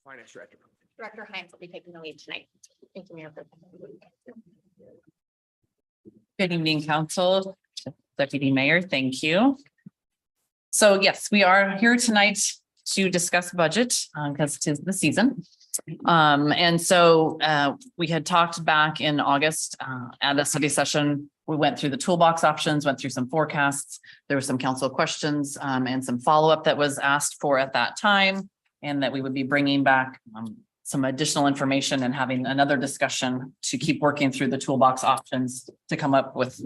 Finance Director. Director Hines will be taking the lead tonight. Thank you, Mayor. Good evening, Council, Deputy Mayor, thank you. So yes, we are here tonight to discuss budget because it is the season. And so we had talked back in August at a study session. We went through the toolbox options, went through some forecasts. There were some council questions and some follow-up that was asked for at that time, and that we would be bringing back some additional information and having another discussion to keep working through the toolbox options to come up with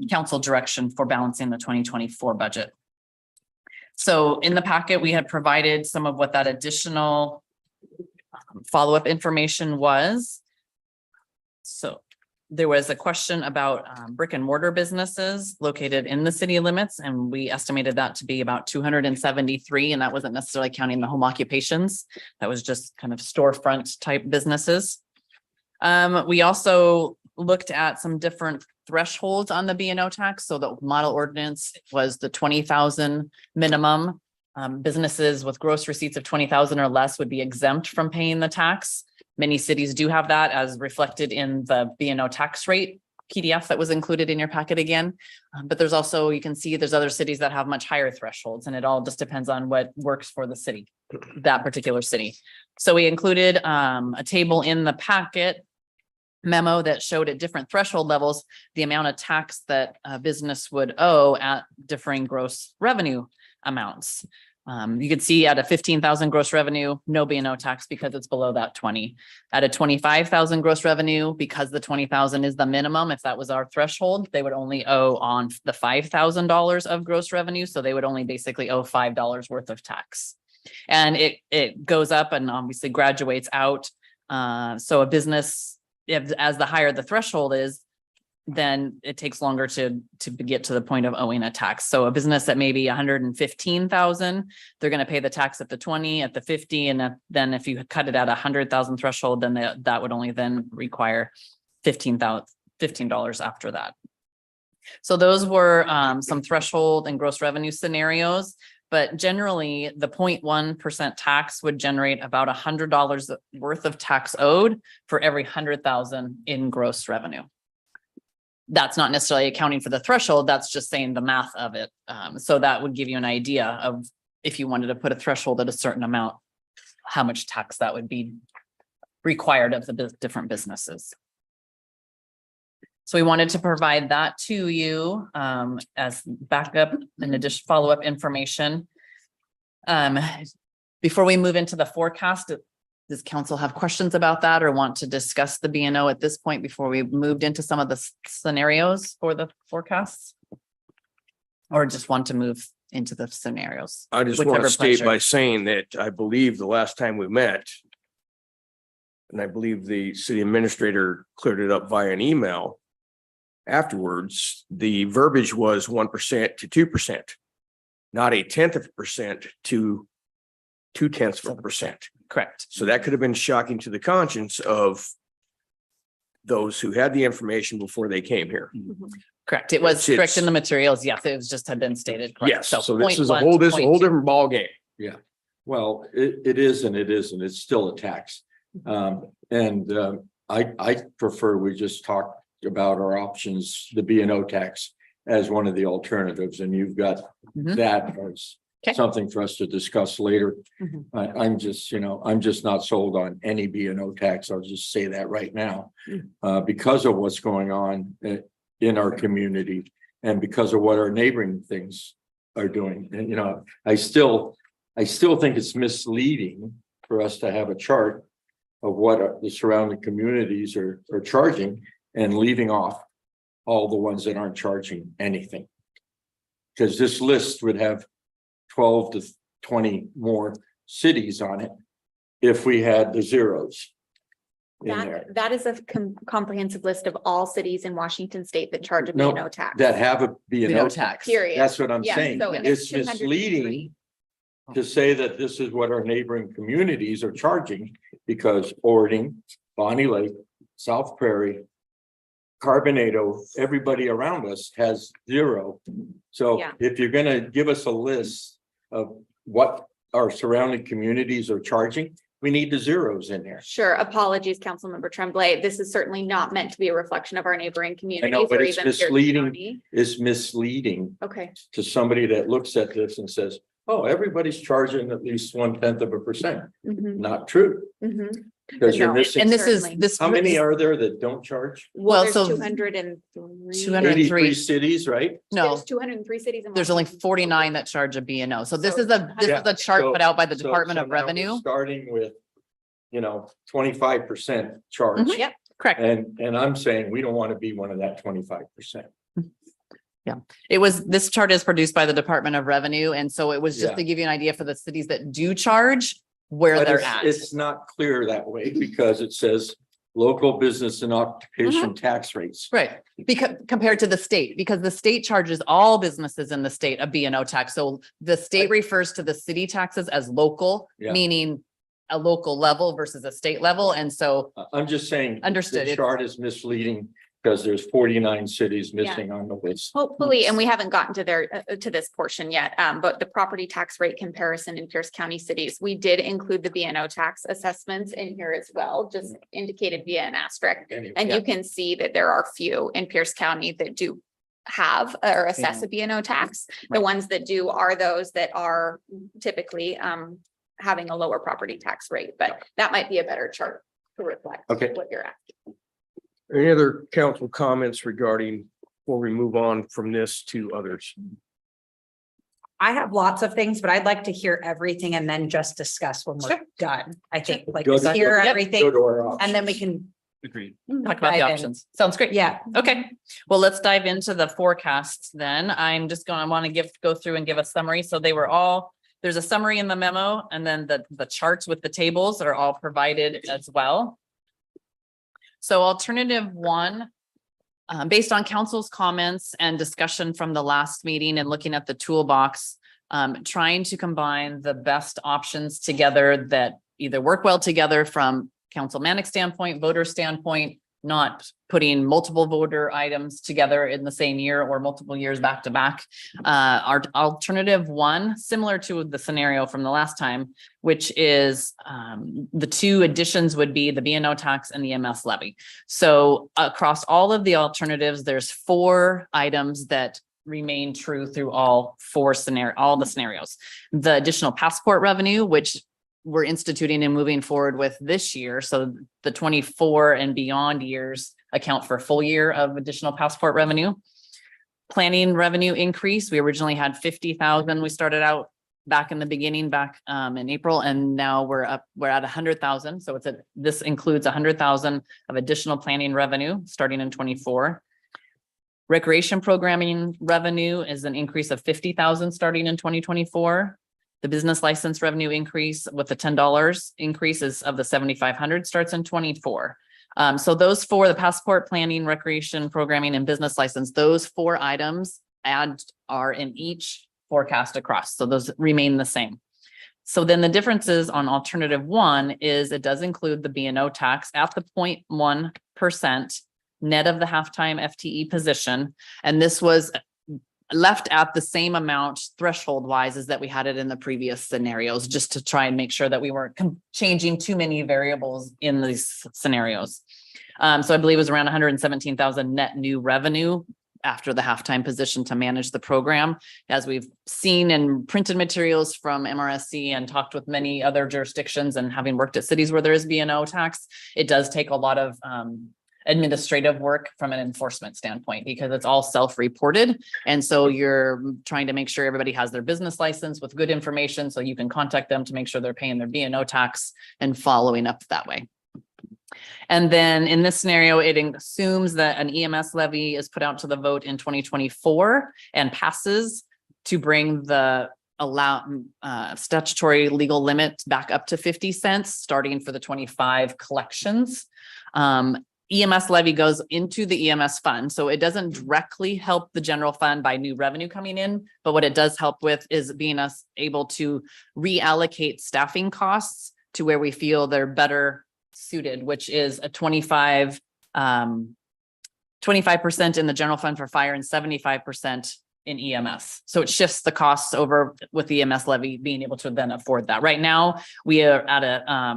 council direction for balancing the 2024 budget. So in the packet, we had provided some of what that additional follow-up information was. So there was a question about brick and mortar businesses located in the city limits, and we estimated that to be about 273, and that wasn't necessarily counting the home occupations. That was just kind of storefront type businesses. We also looked at some different thresholds on the B&O tax. So the model ordinance was the 20,000 minimum. Businesses with gross receipts of 20,000 or less would be exempt from paying the tax. Many cities do have that as reflected in the B&O tax rate PDF that was included in your packet again. But there's also, you can see there's other cities that have much higher thresholds, and it all just depends on what works for the city, that particular city. So we included a table in the packet memo that showed at different threshold levels the amount of tax that a business would owe at differing gross revenue amounts. You could see at a 15,000 gross revenue, no B&O tax because it's below that 20. At a 25,000 gross revenue, because the 20,000 is the minimum, if that was our threshold, they would only owe on the $5,000 of gross revenue. So they would only basically owe $5 worth of tax. And it goes up and obviously graduates out. So a business, as the higher the threshold is, then it takes longer to get to the point of owing a tax. So a business that maybe 115,000, they're going to pay the tax at the 20, at the 50. And then if you cut it at 100,000 threshold, then that would only then require $15 after that. So those were some threshold and gross revenue scenarios. But generally, the 0.1% tax would generate about $100 worth of tax owed for every 100,000 in gross revenue. That's not necessarily accounting for the threshold. That's just saying the math of it. So that would give you an idea of if you wanted to put a threshold at a certain amount, how much tax that would be required of the different businesses. So we wanted to provide that to you as backup and additional follow-up information. Before we move into the forecast, does council have questions about that or want to discuss the B&O at this point before we moved into some of the scenarios for the forecasts? Or just want to move into the scenarios? I just want to Whichever state pleasure. by saying that I believe the last time we met, and I believe the city administrator cleared it up via an email afterwards, the verbiage was 1% to 2%, not 0.1% to 0.2%. Correct. So that could have been shocking to the conscience of those who had the information before they came here. Correct. It was It's- correct in the materials. Yes, it was just had been stated. Correct. Yes, so this 0.1 is a to whole 0.2. different ball game. Well, it is and it isn't. It's still a tax. I prefer we just talk about our options, the B&O tax as one of the alternatives, and you've got Mhm. that as Okay. something for us to discuss later. Mhm. I'm just not sold on any B&O tax. I'll just say that right now. Because of what's going on in our community and because of what our neighboring things are doing. And, I still think it's misleading for us to have a chart of what the surrounding communities are charging and leaving off all the ones that aren't charging anything. Because this list would have 12 to 20 more cities on it if we had the zeros in there That is a comprehensive list of all cities in Washington state that charge a No, B&O tax. that have a B&O B&O tax. tax. Period. That's what I'm Yeah, saying. so It's 203. misleading to say that this is what our neighboring communities are charging because Ording, Bonnie Lake, South Prairie, Carbonado, everybody around us has zero. So Yeah. if you're gonna give us a list of what our surrounding communities are charging, We need the zeros in there. Sure, apologies, Councilmember Tremblay. This is certainly not meant to be a reflection of our neighboring communities but or it's even Pierce misleading. County. It's misleading Okay, to somebody that looks at this and says, oh, everybody's charging at least 1/10%. mhm, Not true, mhm. because you're No. missing. And this is, Certainly. this. How many are there that don't charge? Well, There's so- 203. 203. 83 cities, right? No, There's 203 cities. in there's only Washington. 49 that charge a B and O. So this So is a Yeah, chart so- put out by the So- Department so of now we're Revenue. Starting with, 25% charge. Mhm. Yep. Correct. And I'm saying we don't want to be one of that 25%. This chart is produced by the Department of Revenue. And so it was just Yeah. to give you an idea for the cities that do charge where But they're it's, at. it's not clear that way because it says local business and occupation tax rates. Right, because compared to the state, because the state charges all businesses in the state a B and O tax. So the state refers to the city taxes as local, Yeah. meaning a local level versus a state level. And so, I'm just saying. Understood. The It's- chart is misleading because there's 49 cities missing on the list. Hopefully, and we haven't gotten to to this portion yet, but the property tax rate comparison in Pierce County cities, we did include the BNO tax assessments in here as well, just indicated via an asterisk. Anyway, And you can see that there are few in Pierce County that do have or assess a BNO tax. The Right. ones that do are those that are typically having a lower property tax rate, but that might be a better chart to reflect Okay. what you're asking. Any other council comments regarding, before we move on from this to others? I have lots of things, but I'd like to hear everything and then just discuss when we're Sure. done. I think like Go just to- hear Yep. Go everything to our and then we can, Agreed. talk about the dive in. options. Sounds great. yeah. Okay, well, let's dive into the forecasts then. I'm just going, I want to go through and give a summary. So they were all, there's a summary in the memo and then the charts with the tables are all provided as well. So alternative one, based on council's comments and discussion from the last meeting and looking at the toolbox, trying to combine the best options together that either work well together from councilmanic standpoint, voter standpoint, not putting multiple voter items together in the same year or multiple years back to back. Our alternative one, similar to the scenario from the last time, which is the two additions would be the B&O tax and the EMS levy. So across all of the alternatives, there's 4 items that remain true through all the scenarios. The additional passport revenue, which we're instituting and moving forward with this year. So the 24 and beyond years account for a full year of additional passport revenue. Planning revenue increase. We originally had 50,000. We started out back in the beginning, in April, and now we're at 100,000. So this includes 100,000 of additional planning revenue starting in 24. Recreation programming revenue is an increase of 50,000 starting in 2024. The business license revenue increase with the $10 increases of the 7,500 starts in 24. So those 4, the passport, planning, recreation, programming, and business license, those 4 items are in each forecast across. So those remain the same. So then the differences on alternative one is it does include the B&O tax at the 0.1% net of the halftime FTE position. And this was left at the same amount threshold wise as that we had it in the previous scenarios, just to try and make sure that we weren't changing too many variables in these scenarios. So I believe it was around 117,000 net new revenue after the halftime position to manage the program. As we've seen in printed materials from MRSC and talked with many other jurisdictions and having worked at cities where there is B&O tax, it does take a lot of administrative work from an enforcement standpoint because it's all self-reported. And so you're trying to make sure everybody has their business license with good information so you can contact them to make sure they're paying their B&O tax and following up that way. And then in this scenario, it assumes that an EMS levy is put out to the vote in 2024 and passes to bring the statutory legal limit back up to 50 cents, starting for the 25 collections. EMS levy goes into the EMS fund. So it doesn't directly help the general fund by new revenue coming in, but what it does help with is being us able to reallocate staffing costs to where we feel they're better suited, which is a 25% in the general fund for fire and 75% in EMS. So it shifts the costs over with the EMS levy being able to then afford that. Right now, we are at a,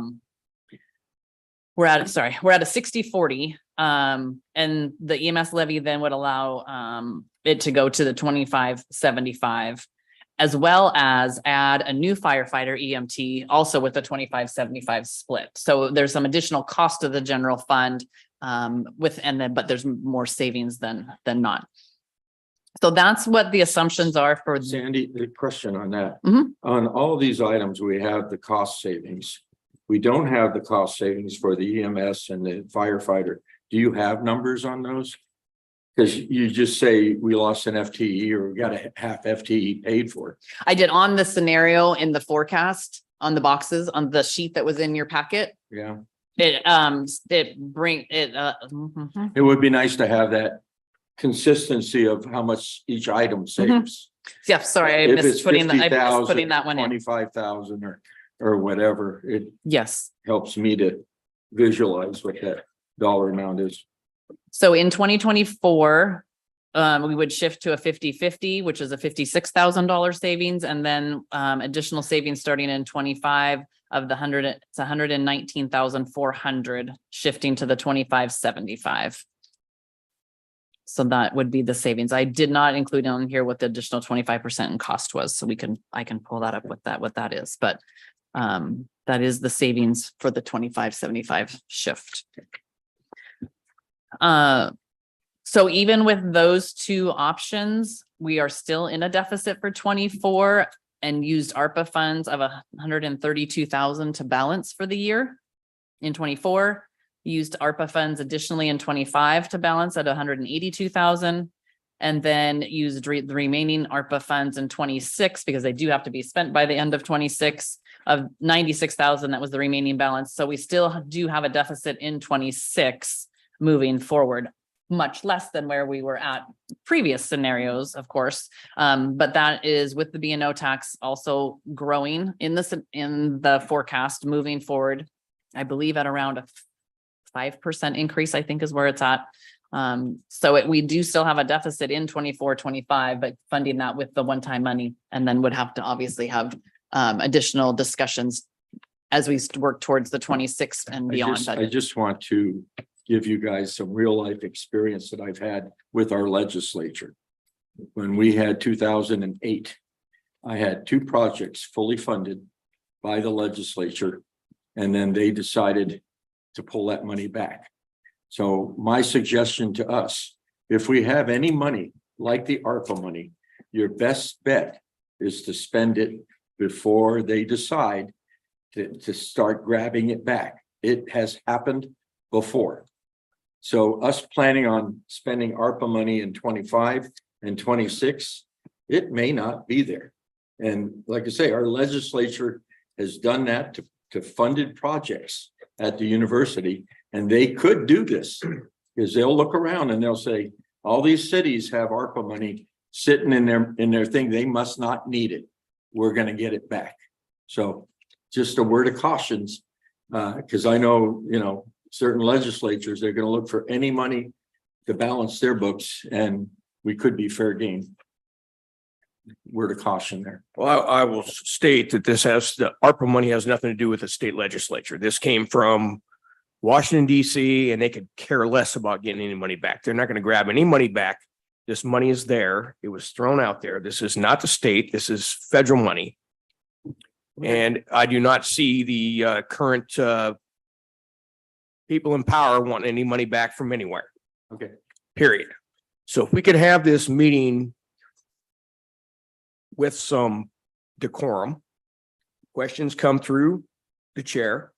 we're at a 60-40. And the EMS levy then would allow, it to go to the 25-75, as well as add a new firefighter EMT also with the 25-75 split. So there's some additional cost to the general fund, but there's more savings than not. So that's what the assumptions are for. Sandy, the question on that. Mhm. On all these items, we have the cost savings. We don't have the cost savings for the EMS and the firefighter. Do you have numbers on those? Because you just say we lost an FTE or we got a half FTE paid for. I did on the scenario in the forecast on the boxes on the sheet that was in your packet. Yeah, It it would be nice to have that consistency of how much each item saves. yeah, sorry, I If missed it's putting I missed 50,000, putting that one in. 25,000 or whatever, it Yes. helps me to visualize what that dollar amount is. So in 2024, we would shift to a 50-50, which is a $56,000 savings, and then additional savings starting in 25 of the 119,400 shifting to the 25-75. So that would be the savings. I did not include on here what the additional 25% in cost was, so I can pull that up with what that is, but that is the savings for the 25-75 shift. So even with those two options, we are still in a deficit for 24 and used ARPA funds of 132,000 to balance for the year. In 24, used ARPA funds additionally in 25 to balance at 182,000. And then used the remaining ARPA funds in 26 because they do have to be spent by the end of 26 of 96,000. That was the remaining balance. So we still do have a deficit in 26 moving forward, much less than where we were at previous scenarios, of course. But that is with the B&O tax also growing in the forecast moving forward, I believe at around a 5% increase, I think is where it's at. So we do still have a deficit in 24-25, but funding that with the one-time money, and then would have to obviously have additional discussions as we work towards the 26 and beyond. I just want to give you guys some real life experience that I've had with our legislature. When we had 2008, I had 2 projects fully funded by the legislature, and then they decided to pull that money back. So my suggestion to us, if we have any money like the ARPA money, your best bet is to spend it before they decide to start grabbing it back. It has happened before. So us planning on spending ARPA money in 25 and 26, it may not be there. And like I say, our legislature has done that to funded projects at the university, and they could do this because they'll look around and they'll say, all these cities have ARPA money sitting in their thing. They must not need it. We're going to get it back. So just a word of cautions, because I know, certain legislatures, they're going to look for any money to balance their books, and we could be fair game. Word of caution there. Well, I will state that the ARPA money has nothing to do with the state legislature. This came from Washington, DC, and they could care less about getting any money back. They're not going to grab any money back. This money is there. It was thrown out there. This is not the state. This is federal money. And I do not see the current people in power want any money back from anywhere. Okay. Period. So if we could have this meeting with some decorum, questions come through the chair,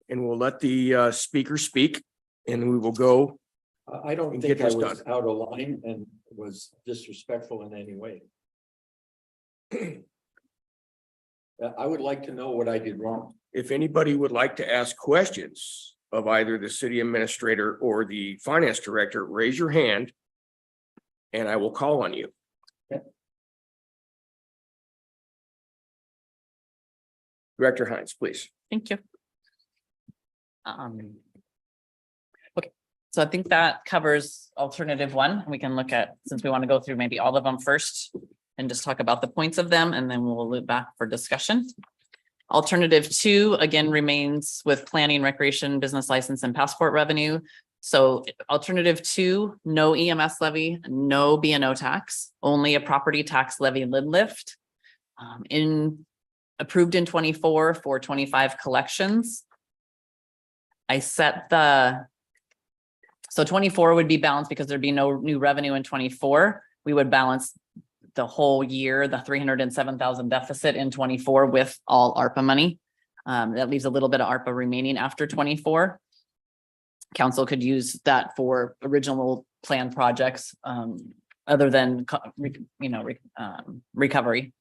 and we'll let the speaker speak, and we will go. I don't And think get I this was done. out of line and was disrespectful in any way. I would like to know what I did wrong. If anybody would like to ask questions of either the city administrator or the finance director, raise your hand and I will call on you. Director Hines, please. Thank you. Okay, So I think that covers alternative one. We can look at, since we want to go through maybe all of them first and just talk about the points of them, and then we'll loop back for discussion. Alternative two, again, remains with planning, recreation, business license, and passport revenue. So alternative two, no EMS levy, no B&O tax, only a property tax levy lid lift. Approved in 24 for 25 collections. I set so 24 would be balanced because there'd be no new revenue in 24. We would balance the whole year, the 307,000 deficit in 24 with all ARPA money. That leaves a little bit of ARPA remaining after 24. Council could use that for original plan projects, other than, recovery.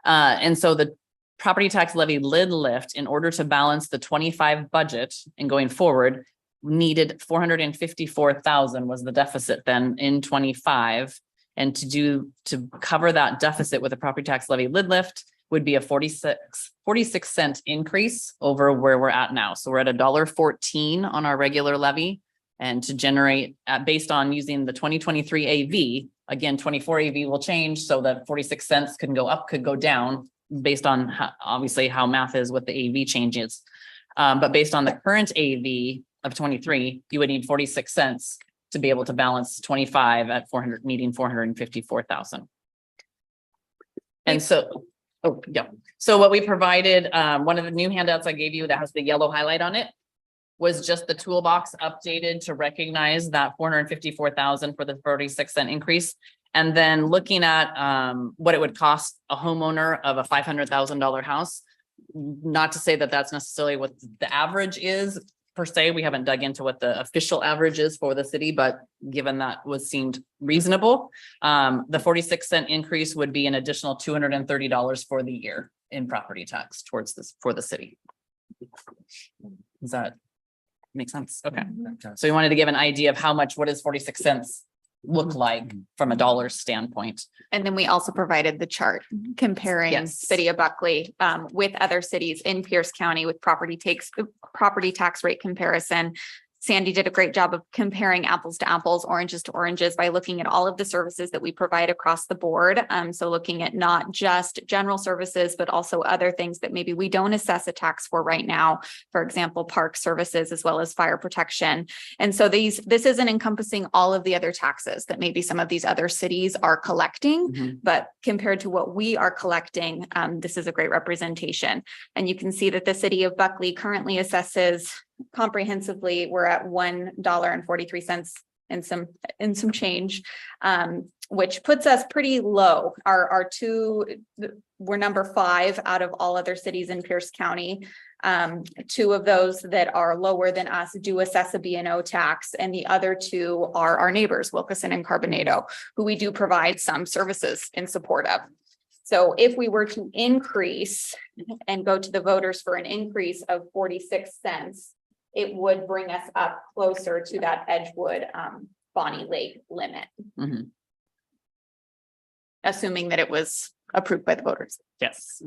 And so the property tax levy lid lift, in order to balance the 25 budget and going forward, needed 454,000 was the deficit then in 25. And to cover that deficit with a property tax levy lid lift would be a 46 cent increase over where we're at now. So we're at $1.14 on our regular levy. And to generate based on using the 2023 AV, again, 24 AV will change. So that 46 cents can go up, could go down based on obviously how math is with the AV changes. But based on the current AV of 23, you would need 46 cents to be able to balance 25 at 454,000. And so, so what we provided, one of the new handouts I gave you that has the yellow highlight on it was just the toolbox updated to recognize that 454,000 for the 46 cent increase. And then looking at what it would cost a homeowner of a $500,000 house. Not to say that that's necessarily what the average is per se. We haven't dug into what the official average is for the city, but given that seemed reasonable, the 46 cent increase would be an additional $230 for the year in property tax towards this for the city. Does that make sense? Okay. So we wanted to give an idea of how much, what is 46 cents look like from a dollar standpoint. And then we also provided the chart comparing Yes. city of Buckley with other cities in Pierce County with property tax rate comparison. Sandy did a great job of comparing apples to apples, oranges to oranges by looking at all of the services that we provide across the board. So looking at not just general services, but also other things that maybe we don't assess a tax for right now. For example, park services, as well as fire protection. And so this isn't encompassing all of the other taxes that maybe some of these other cities are collecting, but compared to what we are collecting, this is a great representation. And you can see that the city of Buckley currently assesses comprehensively, we're at $1.43 and some change, which puts us pretty low. We're number 5 out of all other cities in Pierce County. 2 of those that are lower than us do assess a B&O tax, and the other 2 are our neighbors, Wilkeson and Carbonado, who we do provide some services in support of. So if we were to increase and go to the voters for an increase of 46 cents, it would bring us up closer to that Edgewood, Bonnie Lake limit. Assuming that it was approved by the voters. Yes.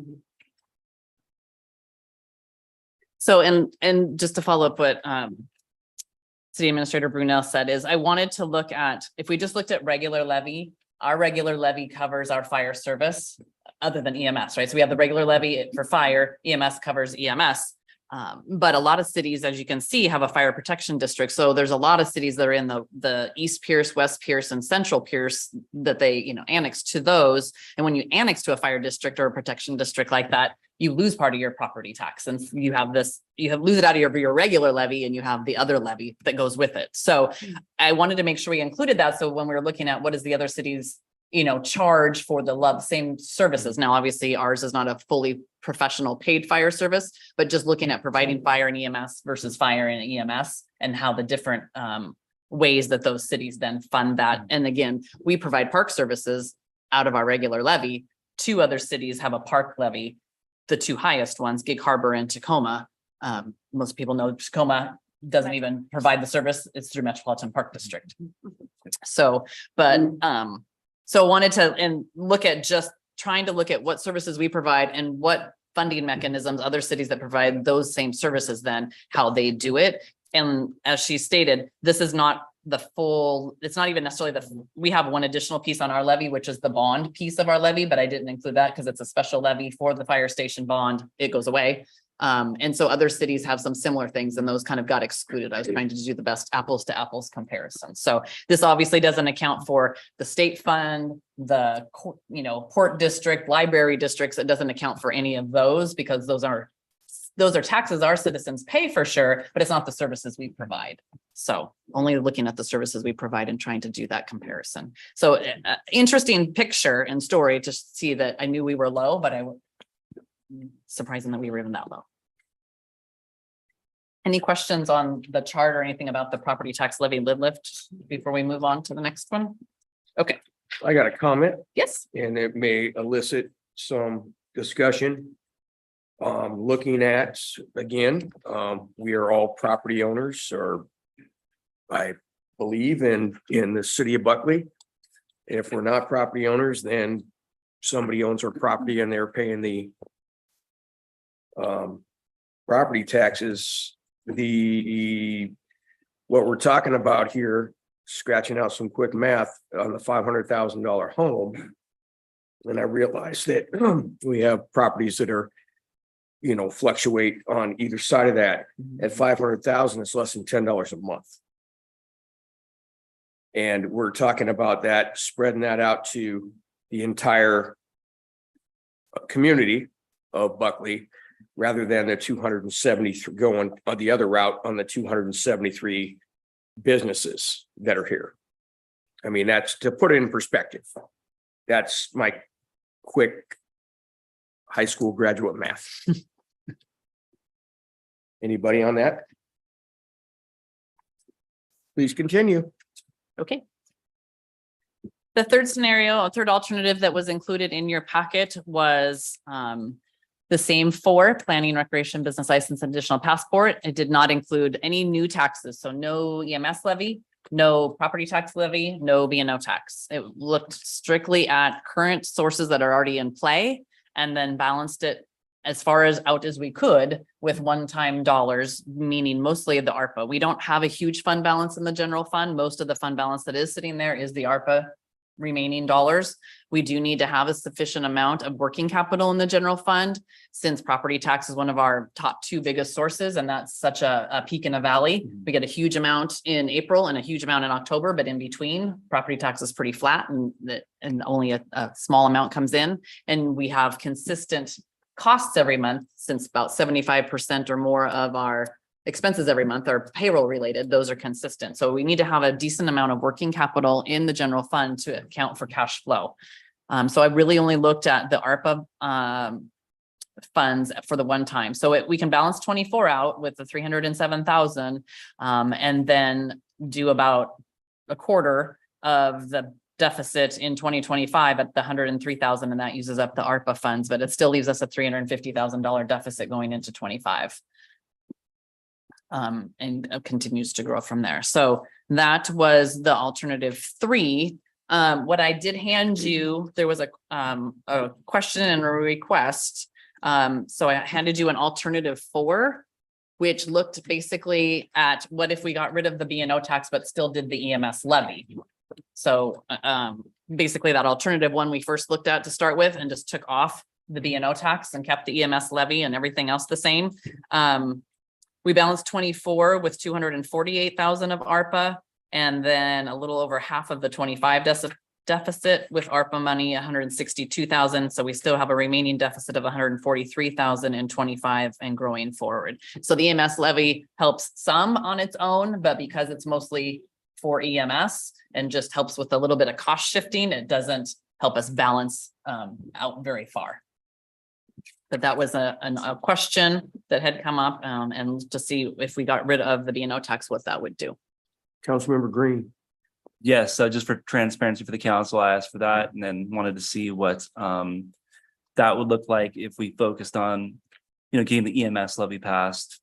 So, and just to follow up what City Administrator Brunel said is I wanted to look at, if we just looked at regular levy, our regular levy covers our fire service other than EMS, right? So we have the regular levy for fire, EMS covers EMS. But a lot of cities, as you can see, have a fire protection district. So there's a lot of cities that are in the East Pierce, West Pierce, and Central Pierce that they, annex to those. And when you annex to a fire district or a protection district like that, you lose part of your property tax, and you lose it out of your regular levy, and you have the other levy that goes with it. So I wanted to make sure we included that. So when we were looking at what is the other cities, charge for the same services. Now, obviously ours is not a fully professional paid fire service, but just looking at providing fire and EMS versus fire and EMS and how the different ways that those cities then fund that. And again, we provide park services out of our regular levy. 2 other cities have a park levy, the 2 highest ones, Gig Harbor and Tacoma. Most people know Tacoma doesn't even provide the service. It's through Metropolitan Park District. So, but so wanted to look at just trying to look at what services we provide and what funding mechanisms other cities that provide those same services, then how they do it. And as she stated, this is not the full, it's not even necessarily we have one additional piece on our levy, which is the bond piece of our levy, but I didn't include that because it's a special levy for the fire station bond. It goes away. And so other cities have some similar things and those kind of got excluded. I was trying to do the best apples to apples comparison. So this obviously doesn't account for the state fund, the, port district, library districts. It doesn't account for any of those because those are taxes our citizens pay for sure, but it's not the services we provide. So only looking at the services we provide and trying to do that comparison. So interesting picture and story to see that I knew we were low, but surprising that we were even that low. Any questions on the chart or anything about the property tax levy lid lift before we move on to the next one? Okay, I got a comment yes, and it may elicit some discussion. Looking at, again, we are all property owners, or I believe in the city of Buckley. If we're not property owners, then somebody owns our property and they're paying the property taxes. What we're talking about here, scratching out some quick math on the $500,000 home. And I realized that we have properties that are, fluctuate on either side of that. At 500,000, it's less than $10 a month. And we're talking about that, spreading that out to the entire community of Buckley, rather than the 273 going on the other route on the 273 businesses that are here. I mean, that's to put it in perspective. That's my quick high school graduate math. Anybody on that? Please continue. okay. The third scenario, a third alternative that was included in your packet was the same for planning, recreation, business license, and additional passport. It did not include any new taxes. So no EMS levy, no property tax levy, no B&O tax. It looked strictly at current sources that are already in play and then balanced it as far as out as we could with one-time dollars, meaning mostly the ARPA. We don't have a huge fund balance in the general fund. Most of the fund balance that is sitting there is the ARPA remaining dollars. We do need to have a sufficient amount of working capital in the general fund, since property tax is one of our top two biggest sources, and that's such a peak in a valley. We get a huge amount in April and a huge amount in October, but in between, property tax is pretty flat and only a small amount comes in. And we have consistent costs every month, since about 75% or more of our expenses every month are payroll related. Those are consistent. So we need to have a decent amount of working capital in the general fund to account for cash flow. So I really only looked at the ARPA funds for the one time. So we can balance 24 out with the 307,000 and then do about a quarter of the deficit in 2025 at the 103,000, and that uses up the ARPA funds, but it still leaves us a $350,000 deficit going into 25. And continues to grow from there. So that was the alternative 3. What I did hand you, there was a question and a request. So I handed you an alternative 4, which looked basically at what if we got rid of the B&O tax, but still did the EMS levy. So basically that alternative 1 we first looked at to start with and just took off the B&O tax and kept the EMS levy and everything else the same. We balanced 24 with 248,000 of ARPA, and then a little over half of the 25 deficit with ARPA money, 162,000. So we still have a remaining deficit of 143,000 in 25 and growing forward. So the EMS levy helps some on its own, but because it's mostly for EMS and just helps with a little bit of cost shifting, it doesn't help us balance out very far. But that was a question that had come up and to see if we got rid of the B&O tax, what that would do. Councilmember Green. Yes, so just for transparency for the council, I asked for that and then wanted to see what that would look like if we focused on, getting the EMS levy passed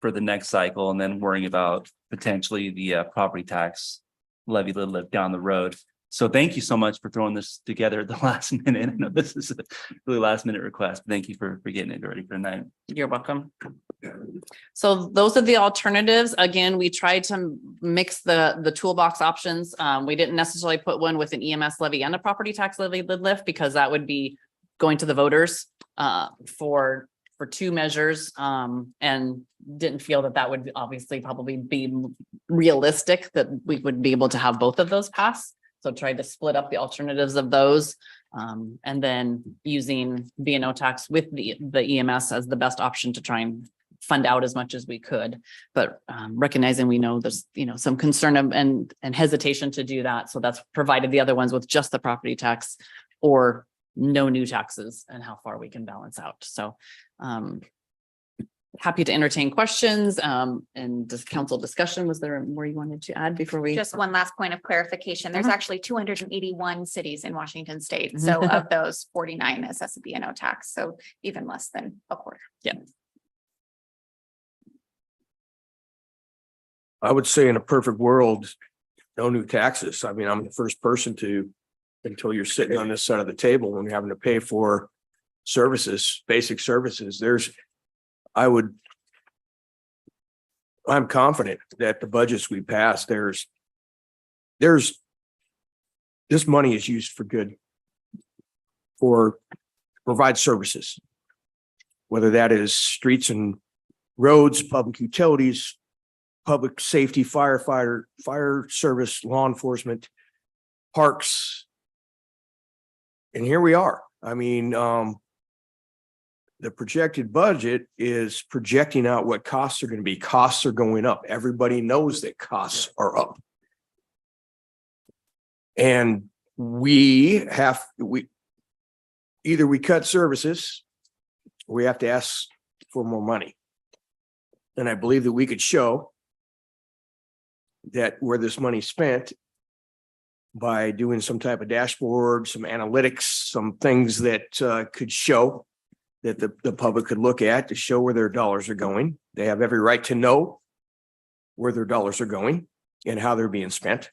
for the next cycle and then worrying about potentially the property tax levy down the road. So thank you so much for throwing this together at the last minute. I know this is a really last minute request. Thank you for getting it ready for tonight. You're welcome. So those are the alternatives. Again, we tried to mix the toolbox options. We didn't necessarily put one with an EMS levy and a property tax levy lift because that would be going to the voters for two measures and didn't feel that would obviously probably be realistic that we would be able to have both of those pass. So tried to split up the alternatives of those and then using B&O tax with the EMS as the best option to try and fund out as much as we could. But recognizing we know there's, some concern and hesitation to do that. So that's provided the other ones with just the property tax or no new taxes and how far we can balance out. So happy to entertain questions and this council discussion. Was there more you wanted to add before we? Just one last point of clarification. There's actually 281 cities in Washington state. So of those 49 assess a B&O tax. So even less than a quarter. I would say in a perfect world, no new taxes. I mean, I'm the first person to, until you're sitting on this side of the table and you're having to pay for services, basic services, I'm confident that the budgets we pass, this money is used for good, for provide services, whether that is streets and roads, public utilities, public safety, firefighter, fire service, law enforcement, parks. And here we are. I mean, the projected budget is projecting out what costs are going to be. Costs are going up. Everybody knows that costs are up. And either we cut services, or we have to ask for more money. And I believe that we could show that where this money spent by doing some type of dashboard, some analytics, some things that could show that the public could look at to show where their dollars are going. They have every right to know where their dollars are going and how they're being spent.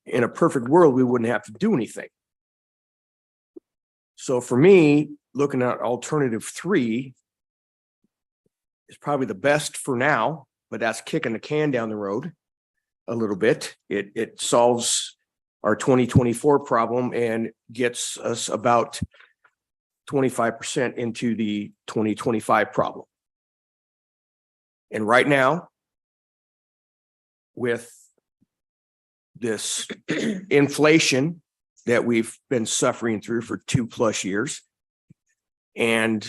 In a perfect world, we wouldn't have to do anything. So for me, looking at alternative 3 is probably the best for now, but that's kicking the can down the road a little bit. It solves our 2024 problem and gets us about 25% into the 2025 problem. And right now, with this inflation that we've been suffering through for 2+ years, and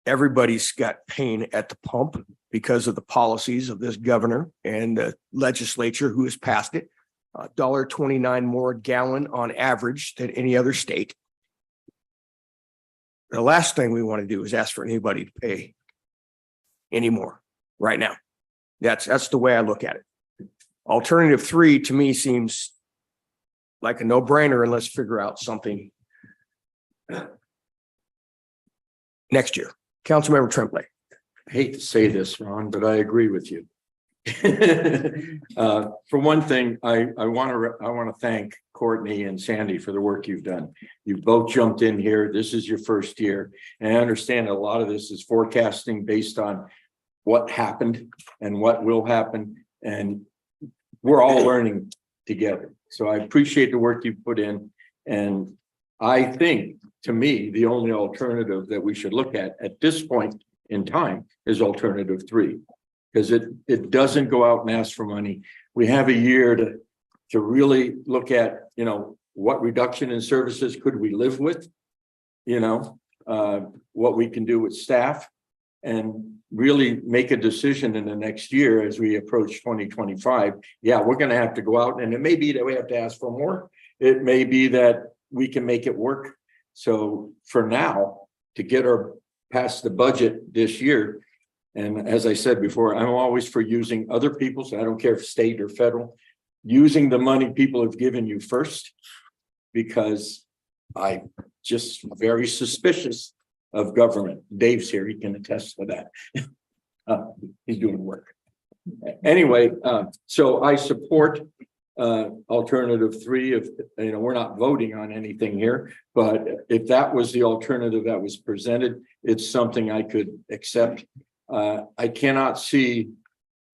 everybody's got pain at the pump because of the policies of this governor and the legislature who has passed it, $1.29 more a gallon on average than any other state. The last thing we want to do is ask for anybody to pay anymore right now. That's the way I look at it. Alternative 3 to me seems like a no-brainer, and let's figure out something next year. Councilmember Tremblay. I hate to say this, Ron, but I agree with you. For one thing, I want to thank Courtney and Sandy for the work you've done. You both jumped in here. This is your first year. And I understand a lot of this is forecasting based on what happened and what will happen. And we're all learning together. So I appreciate the work you put in. And I think, to me, the only alternative that we should look at this point in time is alternative 3, because it doesn't go out and ask for money. We have a year to really look at, what reduction in services could we live with, what we can do with staff, and really make a decision in the next year as we approach 2025. Yeah, we're going to have to go out, and it may be that we have to ask for more. It may be that we can make it work. So for now, to get past the budget this year, and as I said before, I'm always for using other people's, I don't care if state or federal, using the money people have given you first, because I'm just very suspicious of government. Dave's here, he can attest to that. He's doing work. Anyway, so I support alternative 3. If, we're not voting on anything here, but if that was the alternative that was presented, it's something I could accept. I cannot see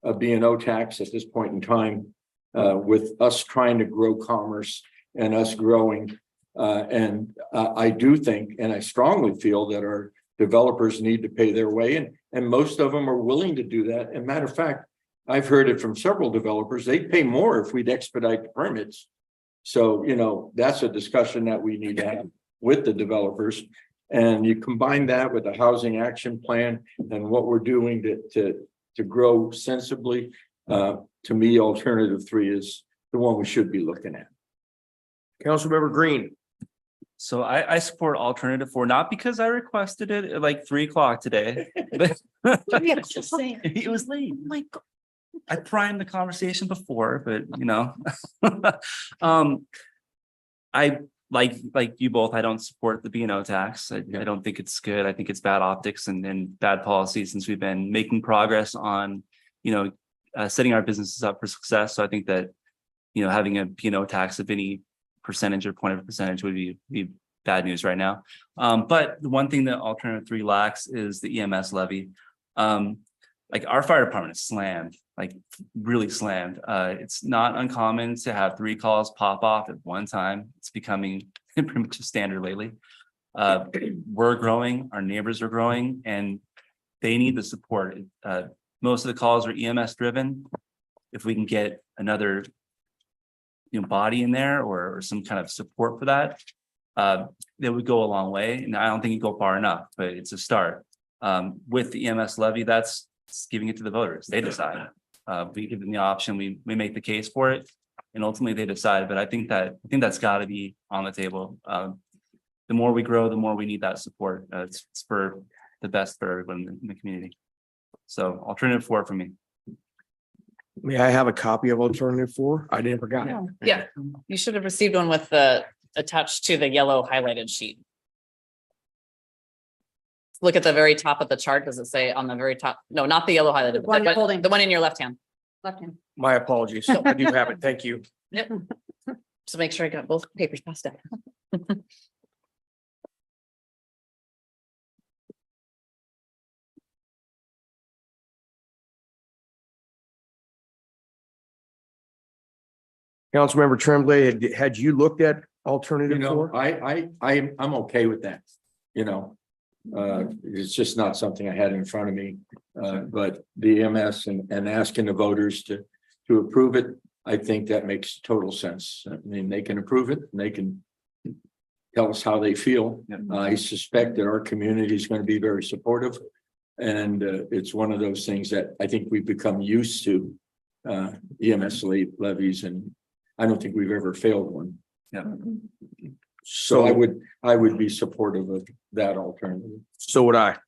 a B&O tax at this point in time with us trying to grow commerce and us growing. And I do think, and I strongly feel that our developers need to pay their way, and most of them are willing to do that. And matter of fact, I've heard it from several developers, they'd pay more if we'd expedite the permits. So, that's a discussion that we need to have with the developers. And you combine that with the housing action plan and what we're doing to grow sensibly. To me, alternative 3 is the one we should be looking at. Councilmember Green. So I support alternative 4, not because I requested it at like 3 o'clock today, but it was late. My God. I primed the conversation before, but I like you both, I don't support the B&O tax. I don't think it's good. I think it's bad optics and bad policy since we've been making progress on, setting our businesses up for success. So I think that, having a B&O tax of any percentage or point of percentage would be bad news right now. But the one thing that alternative 3 lacks is the EMS levy. Like our fire department is slammed, like really slammed. It's not uncommon to have 3 calls pop off at one time. It's becoming pretty much a standard lately. We're growing, our neighbors are growing, and they need the support. Most of the calls are EMS driven. If we can get another body in there or some kind of support for that, that would go a long way. And I don't think it'd go far enough, but it's a start. With the EMS levy, that's giving it to the voters. They decide. We give them the option, we make the case for it, and ultimately they decide. But I think that's got to be on the table. The more we grow, the more we need that support. It's for the best for everyone in the community. So alternative 4 for me. May I have a copy of alternative 4? I never got it. Yeah, you should have received one with the attached to the yellow highlighted sheet. Look at the very top of the chart. Does it say on the very top? No, not the yellow highlighted, one you're but holding. the one in your left hand. Left hand. My apologies. I do have it. Thank you. Yep. Just make sure I got both papers passed out. Councilmember Tremblay, had you looked at alternative 4? I'm okay with that. It's just not something I had in front of me. But the EMS and asking the voters to approve it, I think that makes total sense. I mean, they can approve it and they can tell us how they feel. I suspect that our community is going to be very supportive. And it's one of those things that I think we've become used to, EMS levies, and I don't think we've ever failed one. Yeah. So I would be supportive of that alternative. So would I.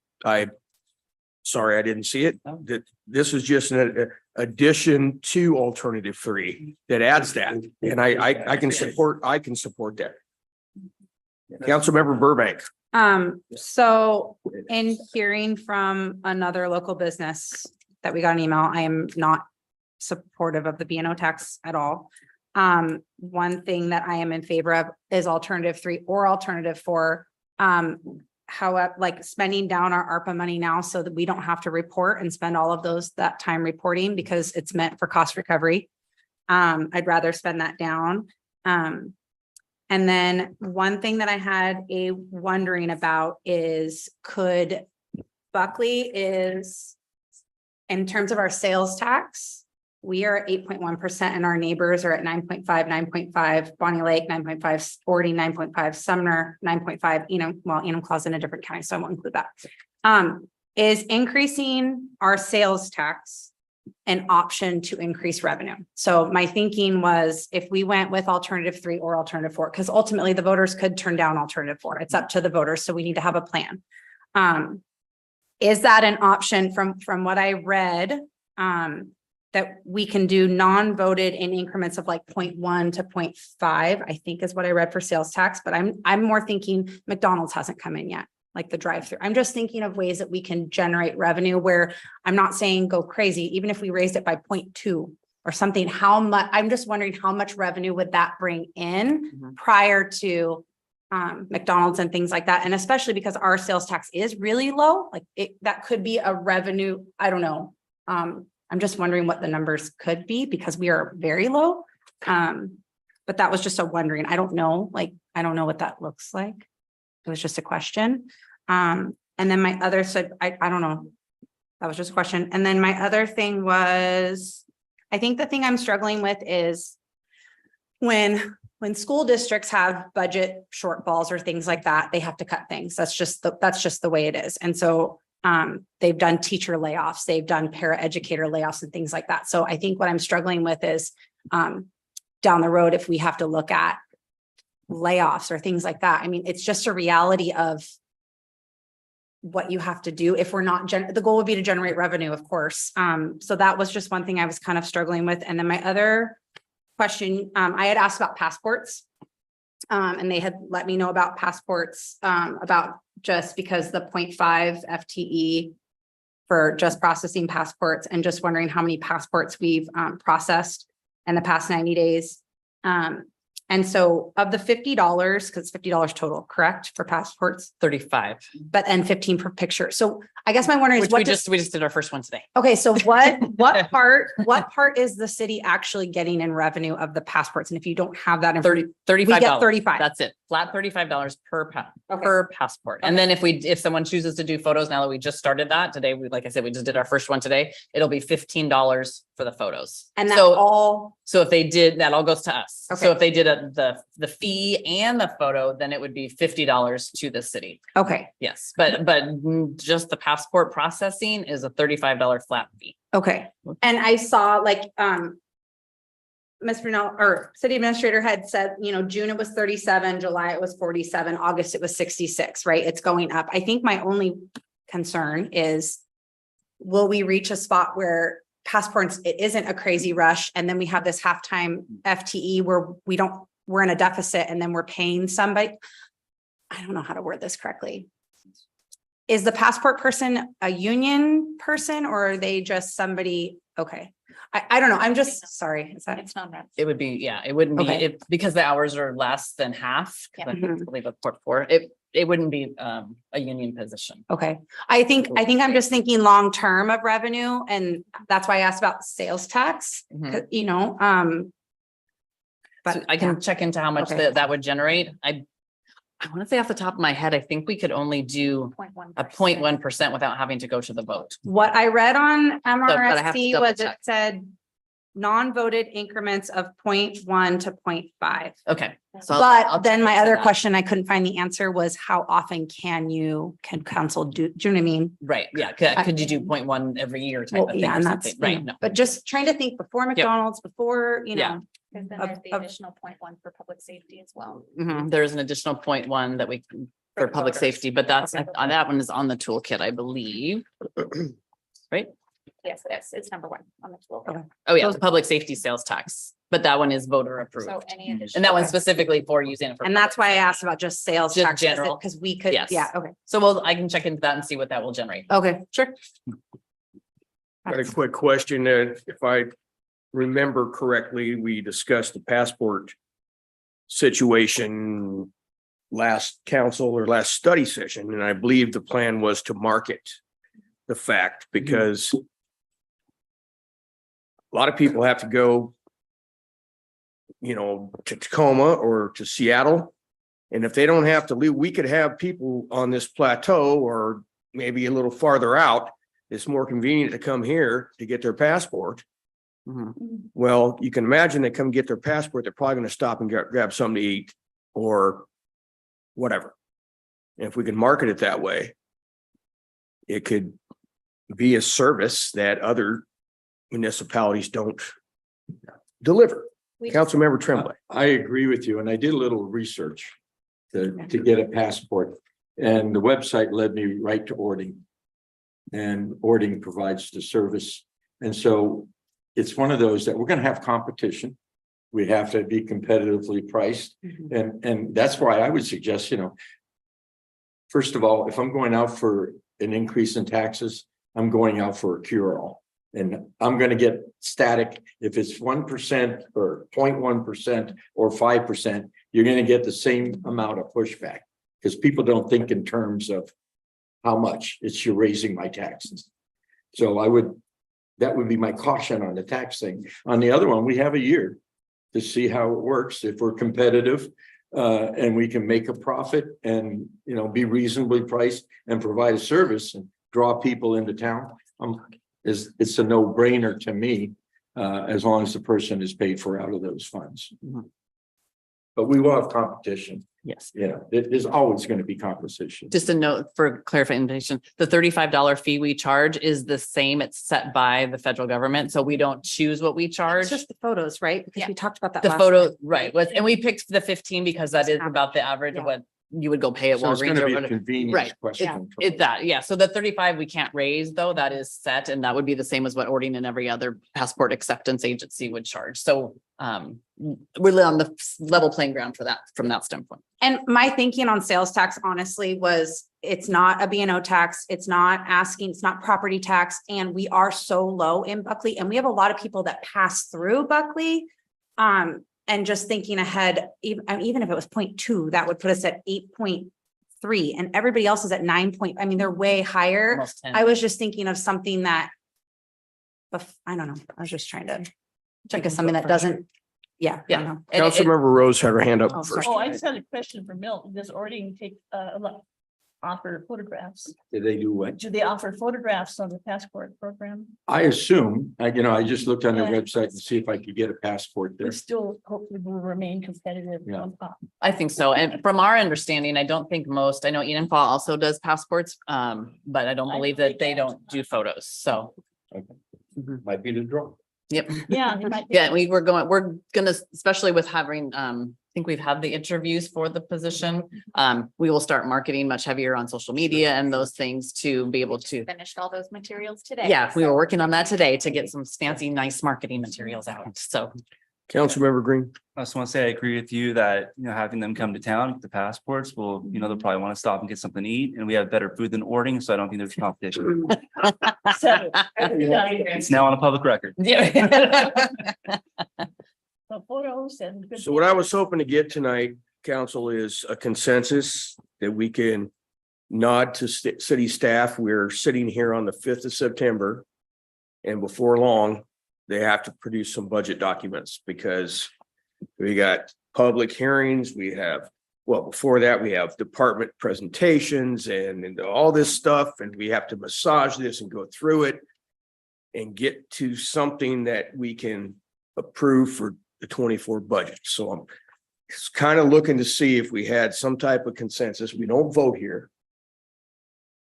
Sorry, I didn't see it. That this is just an addition to alternative 3 that adds that. And I can support that. Councilmember Burbank. So in hearing from another local business that we got an email, I am not supportive of the B&O tax at all. One thing that I am in favor of is alternative 3 or alternative 4. However, like spending down our ARPA money now so that we don't have to report and spend all of that time reporting because it's meant for cost recovery. I'd rather spend that down. And then one thing that I had wondering about is could Buckley is in terms of our sales tax, we are at 8.1% and our neighbors are at 9.5, 9.5, Bonnie Lake, 9.5, Sporting, 9.5, Sumner, 9.5, Enumclaw's in a different county, so I won't include that. Is increasing our sales tax an option to increase revenue? So my thinking was if we went with alternative 3 or alternative 4, because ultimately the voters could turn down alternative 4. It's up to the voters. So we need to have a plan. Is that an option from what I read? That we can do non-voted in increments of like 0.1 to 0.5, I think is what I read for sales tax, but I'm more thinking McDonald's hasn't come in yet. like the drive-through. I'm just thinking of ways that we can generate revenue where I'm not saying go crazy, even if we raised it by 0.2 or something, how much, I'm just wondering how much revenue would that bring in Mhm. prior to McDonald's and things like that. And especially because our sales tax is really low, like that could be a revenue, I don't know. I'm just wondering what the numbers could be because we are very low. But that was just a wondering. I don't know, like, I don't know what that looks like. It was just a question. And then my other said, I don't know. That was just a question. And then my other thing was, I think the thing I'm struggling with is when school districts have budget shortfalls or things like that, they have to cut things. That's just the way it is. And so they've done teacher layoffs, they've done paraeducator layoffs and things like that. So I think what I'm struggling with is down the road, if we have to look at layoffs or things like that. I mean, it's just a reality of what you have to do if we're not, the goal would be to generate revenue, of course. So that was just one thing I was kind of struggling with. And then my other question, I had asked about passports. And they had let me know about passports, about just because the 0.5 FTE for just processing passports and just wondering how many passports we've processed in the past 90 days. And so of the $50, because $50 total, correct, for passports, 35, but then 15 per picture. So I guess my wondering is which what we just did our first one today. okay, so what part is the city actually getting in revenue of the passports? And if you don't have that, $35. we get 35. That's it. Flat $35 per Okay. per passport. And then if someone chooses to do photos, now that we just started that today, like I said, we just did our first one today, it'll be $15 for the photos. And that's So, all, so if they did, that all goes to us. Okay. So if they did the fee and the photo, then it would be $50 to the city. okay, Yes, but just the passport processing is a $35 flat fee. okay. And I saw like, Ms. Brunel or city administrator had said, June it was 37, July it was 47, August it was 66, right? It's going up. I think my only concern is, will we reach a spot where passports, it isn't a crazy rush. And then we have this halftime FTE where we're in a deficit and then we're paying somebody. I don't know how to word this correctly. Is the passport person a union person or are they just somebody? Okay. I don't know. I'm just sorry. Is that? It's not that. It would be, yeah, it wouldn't be, Okay. it, because the hours are less than half. 'cause Yeah. I believe a port for it wouldn't be a union position. Okay. I think I'm just thinking long-term of revenue and that's why I asked about sales tax, Mhm. 'cause, but So I can check into how much Okay. that would generate. I want to say off the top of my head, I think we could only do 0.1%. a 0.1% without having to go to the vote. what I read on I have to MRSC double was it check. said non-voted increments of 0.1 to 0.5. Okay. So I'll But then check my into other that. question, I couldn't find the answer was how often can council do you know what I mean? Right, yeah. Could you do 0.1 every year type Well, of thing yeah, or and something? that's, Right, no. but just trying to think before McDonald's, before, Yeah. Because then Of- there's the of- additional 0.1 for public safety as well. Mhm, there is an additional 0.1 that we, for the public voters. safety, but that's, Okay. that one is on the toolkit, I believe. Right? Yes, it's number one on the tool. Okay. Oh, yeah, Those- the public safety sales tax, but that one is voter approved. So any And additional. that one's specifically for using it for. And that's why I asked about just sales Just tax. general. Because we could, Yes. yeah, okay, So I can check into that and see what that will generate. okay, sure. Got a quick question. If I remember correctly, we discussed the passport situation last council or last study session, and I believe the plan was to market the fact because a lot of people have to go, to Tacoma or to Seattle. And if they don't have to leave, we could have people on this plateau or maybe a little farther out. It's more convenient to come here to get their passport. Well, you can imagine they come get their passport, they're probably going to stop and grab something to eat or whatever. And if we can market it that way, it could be a service that other municipalities don't deliver. Councilmember Tremblay. I agree with you, and I did a little research to get a passport, and the website led me right to Ording. And Ording provides the service, and so it's one of those that we're gonna have competition. We have to be competitively priced, and that's why I would suggest, first of all, if I'm going out for an increase in taxes, I'm going out for a cure-all. And I'm gonna get static. If it's 1% or 0.1% or 5%, you're gonna get the same amount of pushback. Because people don't think in terms of how much it's you're raising my taxes. So that would be my caution on the tax thing. On the other one, we have a year to see how it works. If we're competitive, and we can make a profit and, be reasonably priced and provide a service and draw people into town. It's a no-brainer to me, as long as the person is paid for out of those funds. Mhm. But we will have competition. Yes. There's always going to be competition. Just a note for clarification, the $35 fee we charge is the same. It's set by the federal government. So we don't choose what we charge. It's just the photos, right? Because Yeah. we talked about that. The last photo, time. right, and we picked the 15 because that is about the average of Yeah. what you would go pay at So it's going Walgreens to or be a whatever. convenience Right. question. It's that, yeah. So the 35 we can't raise though, that is set and that would be the same as what Ording and every other passport acceptance agency would charge. So we're on the level playing ground for that, from that standpoint. And my thinking on sales tax honestly was, it's not a B&O tax. It's not property tax. And we are so low in Buckley and we have a lot of people that pass through Buckley. And just thinking ahead, even if it was 0.2, that would put us at 8.3 and everybody else is at 9. They're way higher. Almost 10. I was just thinking of something that, I don't know. I was just trying to think of something that doesn't, yeah. I Yeah. don't know. Councilmember Rose had her hand up Oh, first. Oh, I just had a question for Milton. Does Ording take, offer photographs? Do they do what? Do they offer photographs on the passport program? I assume, I just looked on their Yeah. website to see if I could get a passport there. We still hopefully will remain competitive. Yeah. I think so. And from our understanding, I don't think most, I know Enid Fall also does passports, but I don't I believe think that they don't do photos. So, Might be the draw. yep. Yeah. it might be. Yeah, we're gonna, especially with having, I think we've had the interviews for the position. We will start marketing much heavier on social media and those things to be able to. Finished all those materials today. Yeah, we so- were working on that today to get some fancy, nice marketing materials out. So, Councilmember Green. I just want to say, I agree with you that, having them come to town, get the passports will, they'll probably want to stop and get something to eat, and we have better food than Ording, so I don't think there's competition. So, It's now on a public record. yeah. the photos and. good- So what I was hoping to get tonight, council, is a consensus that we can nod to city staff. We're sitting here on the 5th of September. And before long, they have to produce some budget documents because we got public hearings, before that, we have department presentations and all this stuff, and we have to massage this and go through it and get to something that we can approve for the 24 budget. So I'm just kind of looking to see if we had some type of consensus. We don't vote here,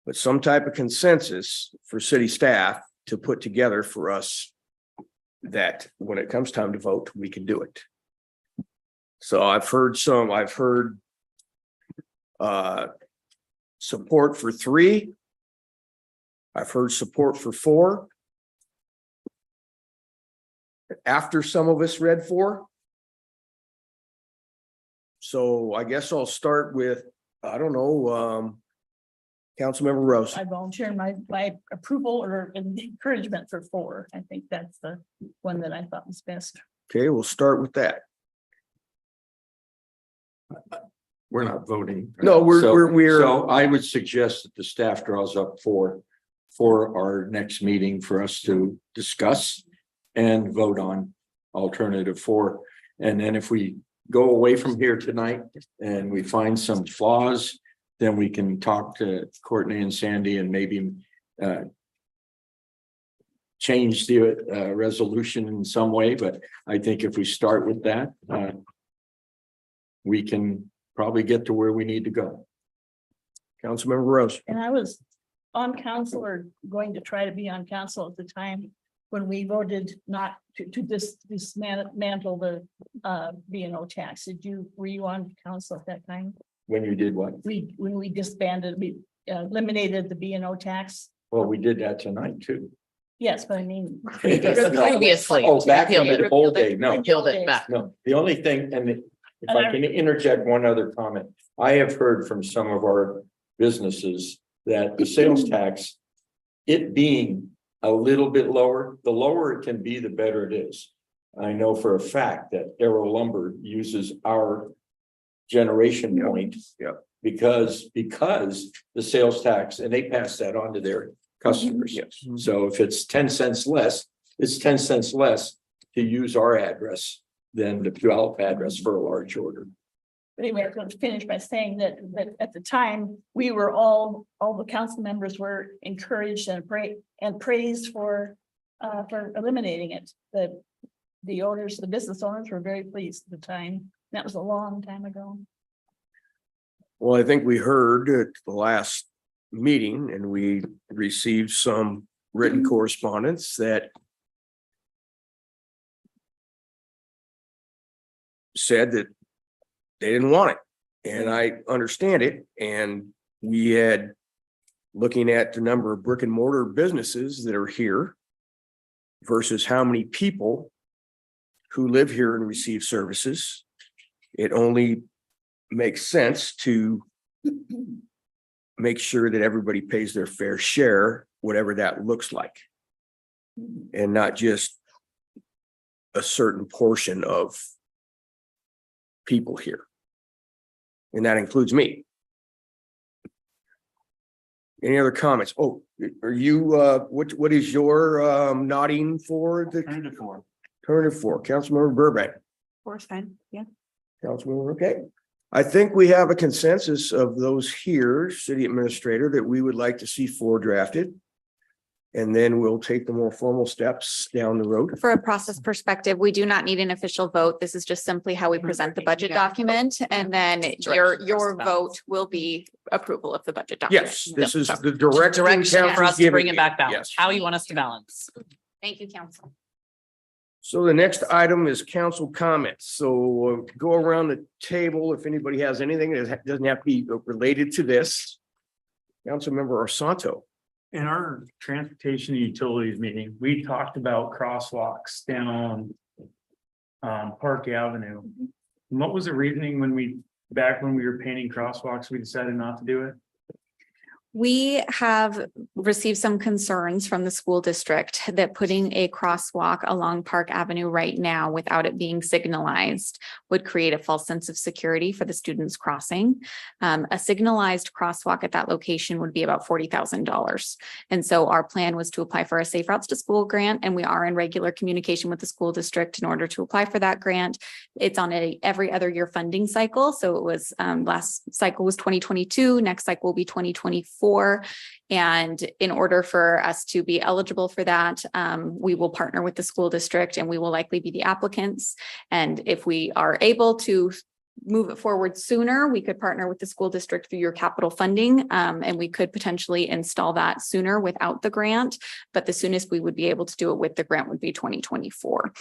but some type of consensus for city staff to put together for us that when it comes time to vote, we can do it. So I've heard support for 3. I've heard support for 4. After some of us read 4. So I guess I'll start with, I don't know, Councilmember Rose. I volunteer my approval or encouragement for 4. I think that's the one that I thought was best. Okay, we'll start with that. We're not voting. No, we're. So I would suggest that the staff draws up for our next meeting for us to discuss and vote on alternative 4. And then if we go away from here tonight and we find some flaws, then we can talk to Courtney and Sandy and maybe change the resolution in some way. But I think if we start with that, we can probably get to where we need to go. Councilmember Rose. And I was on council or going to try to be on council at the time when we voted not to dismantle the B&O tax. Were you on council at that time? When you did what? When we disbanded, we eliminated the B&O tax. Well, we did that tonight too. Yes, but I mean. Previously. Oh, back in Repealed the it. old day, no. Peeled it back. No, the only thing, and if I can interject one other comment, I have heard from some of our businesses that the sales tax, it being a little bit lower, the lower it can be, the better it is. I know for a fact that Arrow Lumber uses our generation point. Yep. Because the sales tax, and they pass that on to their customers. Yes. So if it's 10 cents less, it's 10 cents less to use our address than the Puyallup address for a large order. But anyway, I'm going to finish by saying that at the time, we were all the council members were encouraged and praised for eliminating it. The owners, the business owners were very pleased at the time. That was a long time ago. Well, I think we heard at the last meeting and we received some written correspondence that said that they didn't want it. And I understand it. And we had, looking at the number of brick and mortar businesses that are here versus how many people who live here and receive services, it only makes sense to make sure that everybody pays their fair share, whatever that looks like. And not just a certain portion of people here. And that includes me. Any other comments? Oh, are you, what is your nodding for the alternative for Councilmember Burbank? Four's fine, yeah. Councilmember, okay. I think we have a consensus of those here, city administrator, that we would like to see 4 drafted. And then we'll take the more formal steps down the road. For a process perspective, we do not need an official vote. This is just simply how we present the budget document. And then your vote will be approval of the budget document. Yes, this is the direction Direction for us to bring it back Yes. balance, how you want us to balance. Thank you, council. So the next item is council comments. So go around the table if anybody has anything that doesn't have to be related to this. Councilmember Arsanto. In our transportation and utilities meeting, we talked about crosswalks down Park Avenue. And what was the reasoning back when we were painting crosswalks, we decided not to do it? We have received some concerns from the school district that putting a crosswalk along Park Avenue right now without it being signalized would create a false sense of security for the students crossing. A signalized crosswalk at that location would be about $40,000. And so our plan was to apply for a Safe Routes to School grant, and we are in regular communication with the school district in order to apply for that grant. It's on a every other year funding cycle. So it was last cycle was 2022, next cycle will be 2024. And in order for us to be eligible for that, we will partner with the school district and we will likely be the applicants. And if we are able to move it forward sooner, we could partner with the school district through your capital funding. And we could potentially install that sooner without the grant, but the soonest we would be able to do it with the grant would be 2024.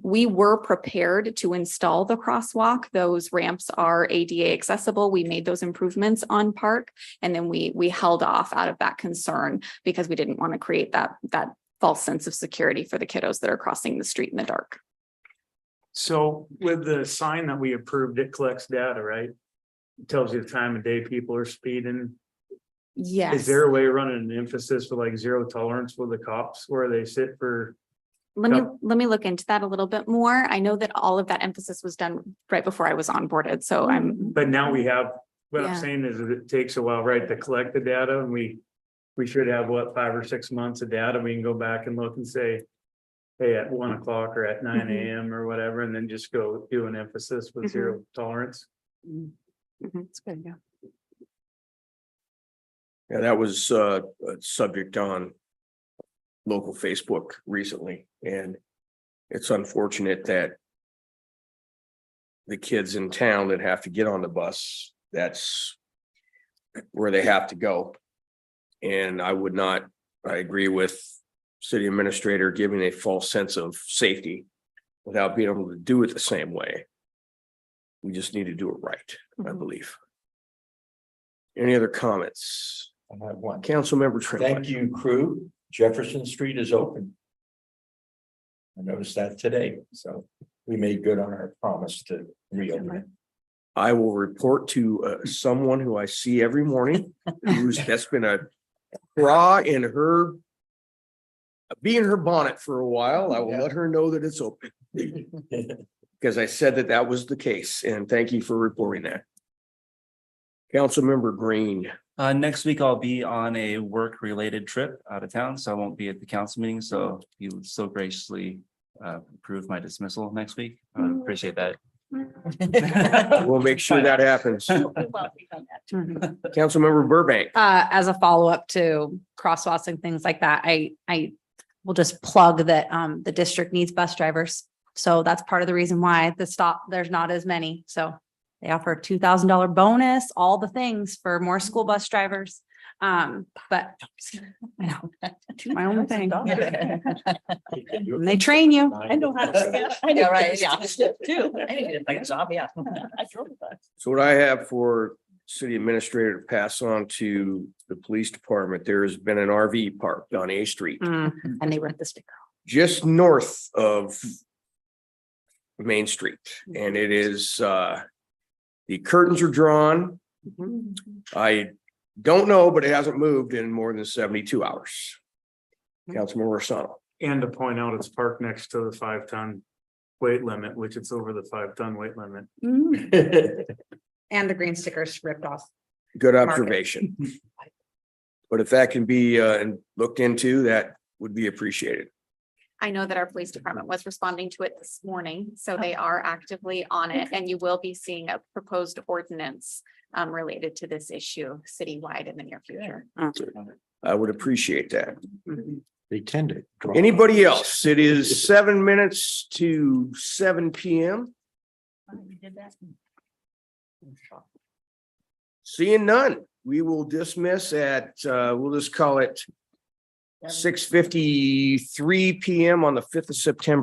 We were prepared to install the crosswalk. Those ramps are ADA accessible. We made those improvements on Park, and then we held off out of that concern because we didn't want to create that false sense of security for the kiddos that are crossing the street in the dark. So with the sign that we approved, it collects data, right? It tells you the time of day people are speeding. Yes. Is there a way of running an emphasis for like zero tolerance with the cops where they sit for? Let me look into that a little bit more. I know that all of that emphasis was done right before I was onboarded, so But now we have, what Yeah. I'm saying is that it takes a while, right, to collect the data, and we should have, what, 5 or 6 months of data. We can go back and look and say, hey, at 1 o'clock or at 9 AM or whatever, and then just go do an emphasis with zero tolerance. It's good, yeah. Yeah, that was a subject on local Facebook recently, and it's unfortunate that the kids in town that have to get on the bus, that's where they have to go. And I agree with city administrator giving a false sense of safety without being able to do it the same way. We just need to do it right, I believe. Any other comments? I have one. Councilmember Tremblay. Thank you, crew. Jefferson Street is open. I noticed that today, so we made good on our promise to reopen it. I will report to someone who I see every morning, that's been a craw in her be in her bonnet for a while. I will let her know that it's open. Because I said that that was the case, and thank you for reporting that. Councilmember Green. Next week I'll be on a work-related trip out of town, so I won't be at the council meeting, so you would so graciously approve my dismissal next week. I would appreciate that. We'll make sure that happens. Councilmember Burbank. As a follow-up to crosswalks and things like that, I will just plug that, the district needs bus drivers. So that's part of the reason why there's not as many. So they offer a $2,000 bonus, all the things for more school bus drivers. But I know, my only thing. And they train you. I know how to. I know, right, yeah. Too. I needed a job, yeah. I drove a bus. So what I have for city administrator to pass on to the police department, there has been an RV parked on A Street, And they rent the sticker. just north of Main Street, and it is, the curtains are drawn. I don't know, but it hasn't moved in more than 72 hours. Councilmember Sano. And to point out, it's parked next to the 5-ton weight limit, which it's over the 5-ton weight limit. And the green stickers ripped off. Good Market. observation. But if that can be looked into, that would be appreciated. I know that our police department was responding to it this morning, so they are actively on it, and you will be seeing a proposed ordinance related to this issue citywide in the near future. I would appreciate that. They tend to. drop. Anybody else? It is 7 minutes to 7 p.m. We did that. Seeing none, we will dismiss at, we'll just call it 6:53 p.m. on the 5th of September.